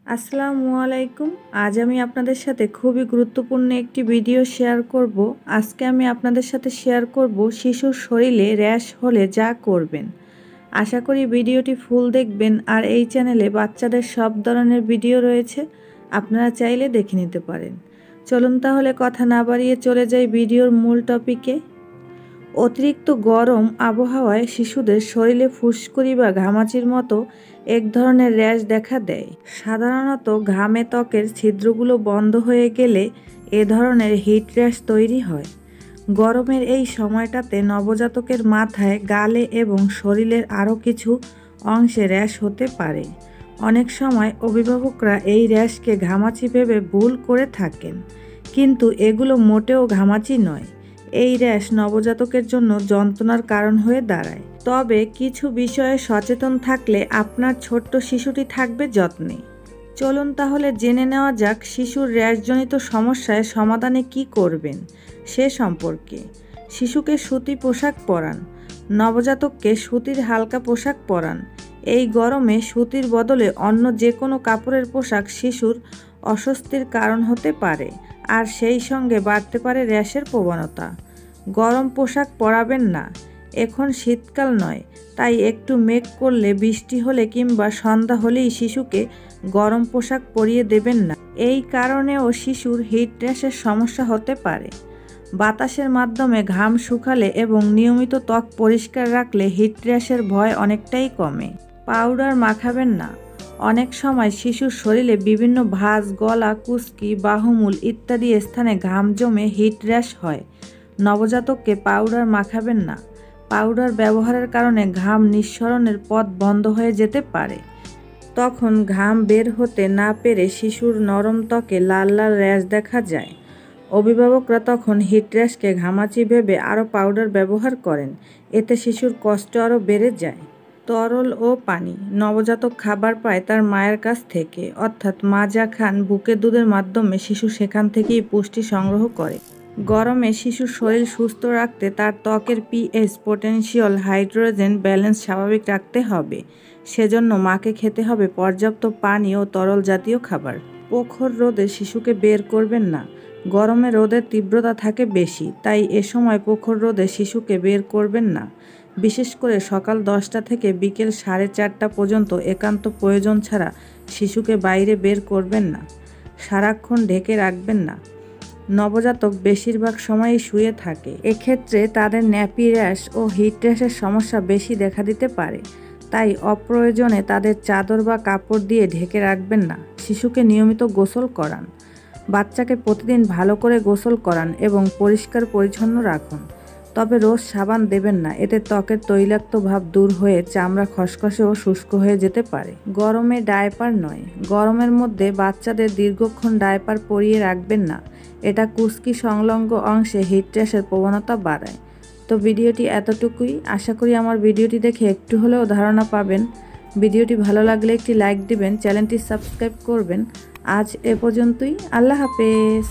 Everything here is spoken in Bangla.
আসসালামু আলাইকুম। আজ আমি আপনাদের সাথে খুবই গুরুত্বপূর্ণ একটি ভিডিও শেয়ার করব। আজকে আমি আপনাদের সাথে শেয়ার করব শিশুর শরীরে র্যাশ হলে যা করবেন। আশা করি ভিডিওটি ফুল দেখবেন। আর এই চ্যানেলে বাচ্চাদের সব ধরনের ভিডিও রয়েছে, আপনারা চাইলে দেখে নিতে পারেন। চলুন তাহলে কথা না বাড়িয়ে চলে যাই ভিডিওর মূল টপিকে। অতিরিক্ত গরম আবহাওয়ায় শিশুদের শরীরে ফুসকুড়ি বা ঘামাচির মতো এক ধরনের র্যাশ দেখা দেয়। সাধারণত ঘামে ত্বকের ছিদ্রগুলো বন্ধ হয়ে গেলে এ ধরনের হিট র্যাশ তৈরি হয়। গরমের এই সময়টাতে নবজাতকের মাথায়, গালে এবং শরীরের আরও কিছু অংশে র্যাশ হতে পারে। অনেক সময় অভিভাবকরা এই র্যাশকে ঘামাচি ভেবে ভুল করে থাকেন, কিন্তু এগুলো মোটেও ঘামাচি নয়। এই র্যাশ নবজাতকের জন্য যন্ত্রণার কারণ হয়ে দাঁড়ায়। তবে কিছু বিষয়ে সচেতন থাকলে আপনার ছোট্ট শিশুটি থাকবে যত্নে। চলুন তাহলে জেনে নেওয়া যাক শিশুর র্যাশজনিত সমস্যায় সমাধানে কি করবেন সে সম্পর্কে। শিশুকে সুতি পোশাক পরান। নবজাতককে সুতির হালকা পোশাক পরান। এই গরমে সুতির বদলে অন্য যে কোনো কাপড়ের পোশাক শিশুর অস্বস্তির কারণ হতে পারে, আর সেই সঙ্গে বাড়তে পারে র্যাশের প্রবণতা। গরম পোশাক পরাবেন না। এখন শীতকাল নয়, তাই একটু মেঘ করলে, বৃষ্টি হলে কিংবা সন্ধ্যা হলেই শিশুকে গরম পোশাক পরিয়ে দেবেন না। এই কারণেও শিশুর হিট র্যাশের সমস্যা হতে পারে। বাতাসের মাধ্যমে ঘাম শুকালে এবং নিয়মিত ত্বক পরিষ্কার রাখলে হিট র্যাশের ভয় অনেকটাই কমে। পাউডার মাখাবেন না। অনেক সময় শিশুর শরীরে বিভিন্ন ভাঁজ, গলা, কুঁচকি, বাহুমূল ইত্যাদি স্থানে ঘাম জমে হিট র্যাশ হয়। নবজাতককে পাউডার মাখাবেন না। পাউডার ব্যবহারের কারণে ঘাম নিঃসরণের পথ বন্ধ হয়ে যেতে পারে। তখন ঘাম বের হতে না পেরে শিশুর নরম ত্বকে লাল লাল র্যাশ দেখা যায়। অভিভাবকরা তখন হিট র্যাশকে ঘামাচি ভেবে আরও পাউডার ব্যবহার করেন। এতে শিশুর কষ্ট আরও বেড়ে যায়। তরল ও পানি। নবজাতক খাবার পায় তার মায়ের কাছ থেকে, অর্থাৎ মা যা খান বুকের দুধের মাধ্যমে শিশু সেখান থেকেই পুষ্টি সংগ্রহ করে। গরমে শিশুর শরীর সুস্থ রাখতে তার ত্বকের পিএইচ, পটাশিয়াম, হাইড্রোজেন ব্যালেন্স স্বাভাবিক রাখতে হবে। সেজন্য মাকে খেতে হবে পর্যাপ্ত পানি ও তরল জাতীয় খাবার। প্রখর রোদে শিশুকে বের করবেন না। গরমে রোদের তীব্রতা থাকে বেশি, তাই এ সময় প্রখর রোদে শিশুকে বের করবেন না। বিশেষ করে সকাল 10টা থেকে বিকেল 4:30 পর্যন্ত একান্ত প্রয়োজন ছাড়া শিশুকে বাইরে বের করবেন না। সারাক্ষণ ঢেকে রাখবেন না। নবজাতক বেশিরভাগ সময়ই শুয়ে থাকে। এক্ষেত্রে তাদের ন্যাপি র্যাশ ও হিট র্যাশের সমস্যা বেশি দেখা দিতে পারে। তাই অপ্রয়োজনে তাদের চাদর বা কাপড় দিয়ে ঢেকে রাখবেন না। শিশুকে নিয়মিত গোসল করান। বাচ্চাকে প্রতিদিন ভালো করে গোসল করান এবং পরিষ্কার পরিচ্ছন্ন রাখুন। তবে রোজ সাবান দেবেন না, এতে ত্বকের তৈলাক্ত ভাব দূর হয়ে চামড়া খসখসে ও শুষ্ক হয়ে যেতে পারে। গরমে ডায়পার নয়। গরমের মধ্যে বাচ্চাদের দীর্ঘক্ষণ ডায়পার পরিয়ে রাখবেন না। এটা কুস্কি সংলগ্ন অংশে হিট র্যাশের প্রবণতা বাড়ায়। তো ভিডিওটি এতটুকুই। আশা করি আমার ভিডিওটি দেখে একটু হলেও ধারণা পাবেন। ভিডিওটি ভালো লাগলে একটি লাইক দিবেন, চ্যানেলটি সাবস্ক্রাইব করবেন। আজ এ পর্যন্তই। আল্লাহ হাফেজ।